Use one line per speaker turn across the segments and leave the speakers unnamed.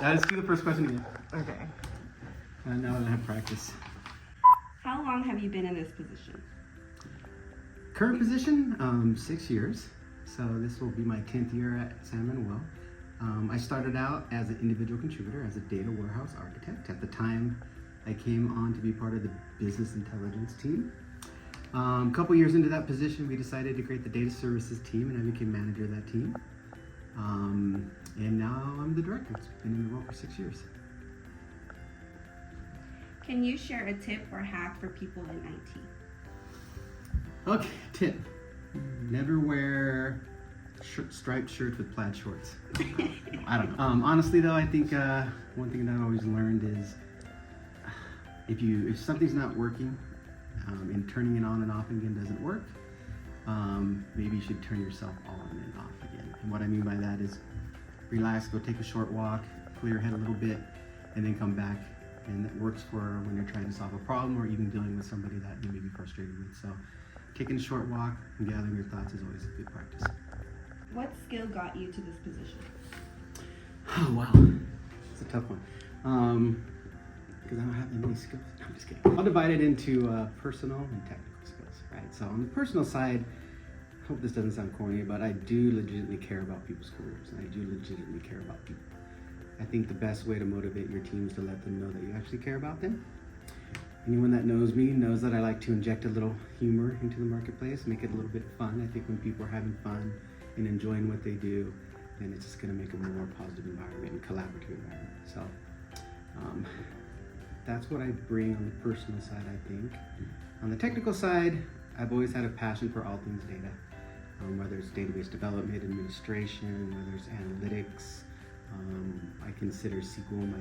Let's do the first question again.
Okay.
Now that I have practice.
How long have you been in this position?
Current position, 6 years. So this will be my 10th year at San Manuel. I started out as an individual contributor, as a data warehouse architect. At the time, I came on to be part of the business intelligence team. A couple years into that position, we decided to create the data services team, and I became manager of that team. And now I'm the director. It's been in the role for 6 years.
Can you share a tip or hack for people in IT?
Okay, tip. Never wear striped shirts with plaid shorts. I don't know. Honestly though, I think one thing that I've always learned is if something's not working and turning it on and off again doesn't work, maybe you should turn yourself on and off again. And what I mean by that is relax, go take a short walk, clear your head a little bit, and then come back. And that works for when you're trying to solve a problem or even dealing with somebody that you may be frustrated with. So taking a short walk and gathering your thoughts is always a good practice.
What skill got you to this position?
Oh, wow. It's a tough one. Because I don't have that many skills. No, I'm just kidding. I'll divide it into personal and technical skills, right? So on the personal side, I hope this doesn't sound corny, but I do legitimately care about people's careers. And I do legitimately care about people. I think the best way to motivate your team is to let them know that you actually care about them. Anyone that knows me knows that I like to inject a little humor into the marketplace, make it a little bit fun. I think when people are having fun and enjoying what they do, then it's just going to make a more positive environment and collaborative environment. So that's what I bring on the personal side, I think. On the technical side, I've always had a passion for all things data, whether it's database development, administration, whether it's analytics. I consider SQL my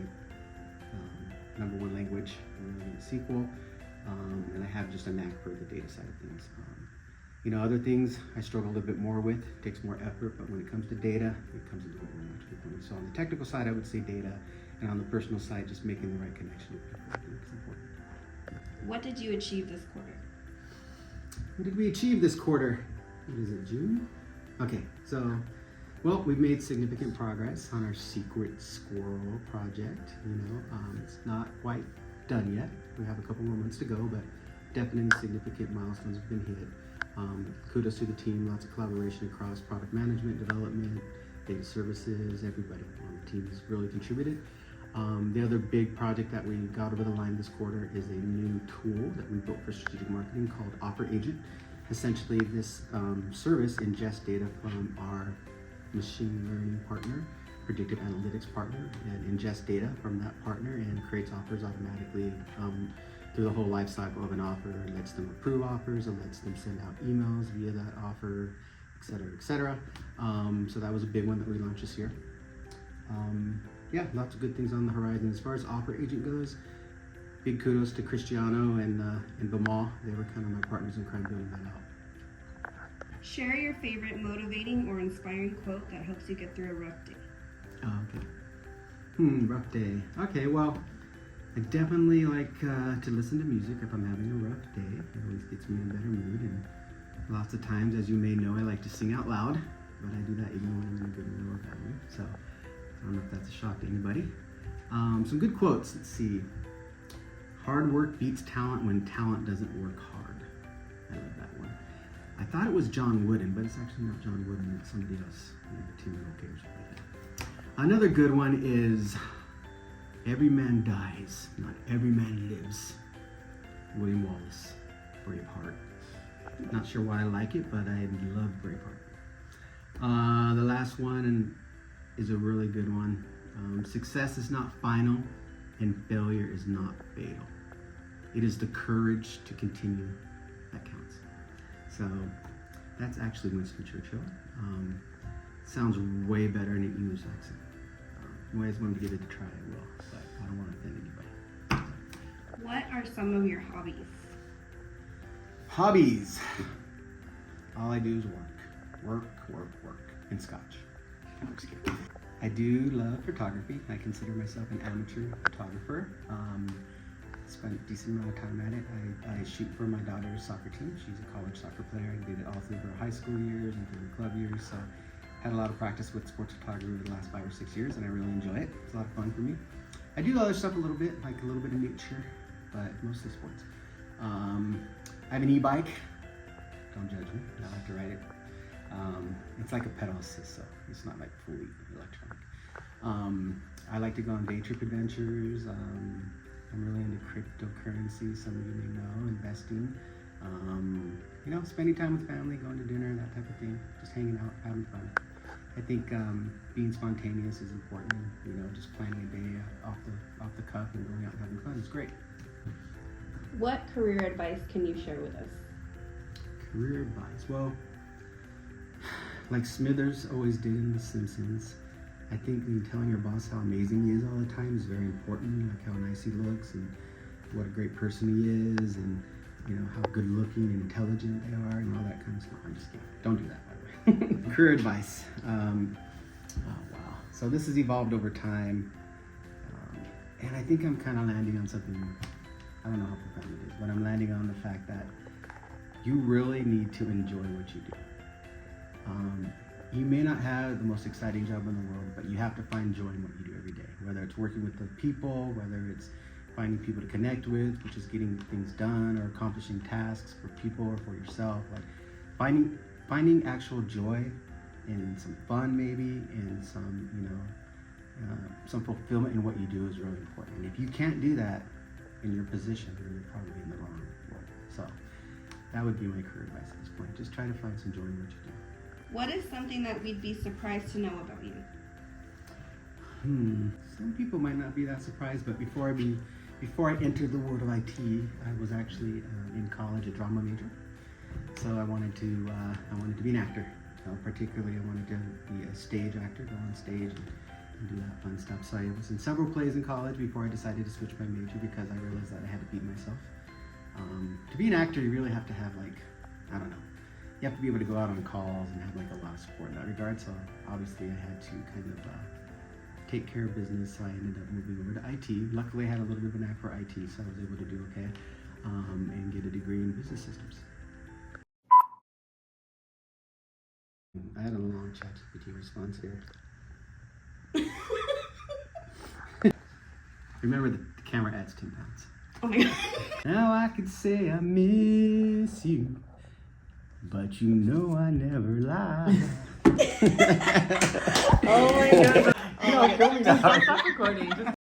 number one language, SQL, and I have just a knack for the data side of things. Other things I struggle a little bit more with, it takes more effort, but when it comes to data, it comes a little bit more naturally for me. So on the technical side, I would say data, and on the personal side, just making the right connection with people, I think is important.
What did you achieve this quarter?
What did we achieve this quarter? What is it, June? Okay, so, well, we've made significant progress on our secret squirrel project. It's not quite done yet. We have a couple more months to go, but definitely significant milestones have been hit. Kudos to the team, lots of collaboration across product management, development, data services, everybody on the team has really contributed. The other big project that we got over the line this quarter is a new tool that we built for strategic marketing called Offer Agent. Essentially, this service ingests data from our machine learning partner, predictive analytics partner, and ingests data from that partner and creates offers automatically through the whole life cycle of an offer. It lets them approve offers, it lets them send out emails via that offer, et cetera, et cetera. So that was a big one that we launched this year. Yeah, lots of good things on the horizon. As far as Offer Agent goes, big kudos to Cristiano and Bamal. They were kind of my partners in crime building that out.
Share your favorite motivating or inspiring quote that helps you get through a rough day.
Oh, okay. Rough day. Okay, well, I definitely like to listen to music if I'm having a rough day. It always gets me in a better mood, and lots of times, as you may know, I like to sing out loud, but I do that even when I'm in a good mood or bad mood. So I don't know if that's a shock to anybody. Some good quotes. Let's see. Hard work beats talent when talent doesn't work hard. I love that one. I thought it was John Wooden, but it's actually not John Wooden. It's somebody else in the team at OK or something like that. Another good one is every man dies, not every man lives. William Wallace, Braveheart. Not sure why I like it, but I love Braveheart. The last one is a really good one. Success is not final and failure is not fatal. It is the courage to continue that counts. So that's actually Winston Churchill. Sounds way better in an English accent. You always wanted to give it a try, I will, but I don't want to offend anybody.
What are some of your hobbies?
Hobbies. All I do is work, and scotch. I'm just kidding. I do love photography. I consider myself an amateur photographer. Spent a decent amount of time at it. I shoot for my daughter's soccer team. She's a college soccer player. I did it all through her high school years and through her club years. So had a lot of practice with sports photography over the last 5 or 6 years, and I really enjoy it. It's a lot of fun for me. I do other stuff a little bit, like a little bit of nature, but mostly sports. I have an e-bike. Don't judge me. I like to ride it. It's like a pedal assist, so it's not like fully electronic. I like to go on day trip adventures. I'm really into cryptocurrency. Some of you may know, investing. You know, spending time with family, going to dinner, that type of thing. Just hanging out, having fun. I think being spontaneous is important. You know, just planning a day off the cuff and going out and having fun is great.
What career advice can you share with us?
Career advice. Well, like Smithers always did in The Simpsons, I think telling your boss how amazing he is all the time is very important. Like how nice he looks and what a great person he is, and you know how good looking and intelligent they are and all that kind of stuff. I'm just kidding. Don't do that, by the way. Career advice. Oh wow. So this has evolved over time, and I think I'm kind of landing on something. I don't know how profound it is, but I'm landing on the fact that you really need to enjoy what you do. You may not have the most exciting job in the world, but you have to find joy in what you do every day. Whether it's working with the people, whether it's finding people to connect with, which is getting things done or accomplishing tasks for people or for yourself. Like finding actual joy in some fun, maybe, and some, you know, some fulfillment in what you do is really important. And if you can't do that in your position, then you're probably in the wrong role. So that would be my career advice at this point. Just try to find some joy in what you do.
What is something that we'd be surprised to know about you?
Some people might not be that surprised, but before I entered the world of IT, I was actually in college a drama major. So I wanted to be an actor. Particularly, I wanted to be a stage actor, go on stage and do that fun stuff. So I was in several plays in college before I decided to switch my major because I realized that I had to beat myself. To be an actor, you really have to have I don't know. You have to be able to go out on calls and have a lot of support in that regard. So obviously I had to kind of take care of business. So I ended up moving over to IT. Luckily I had a little bit of an knack for IT, so I was able to do okay and get a degree in business systems. I had a long ChatGPT response here. Remember the camera adds 10 pounds.
Oh my God.
Now I could say I miss you, but you know I never lie.
Oh my God.
Stop recording.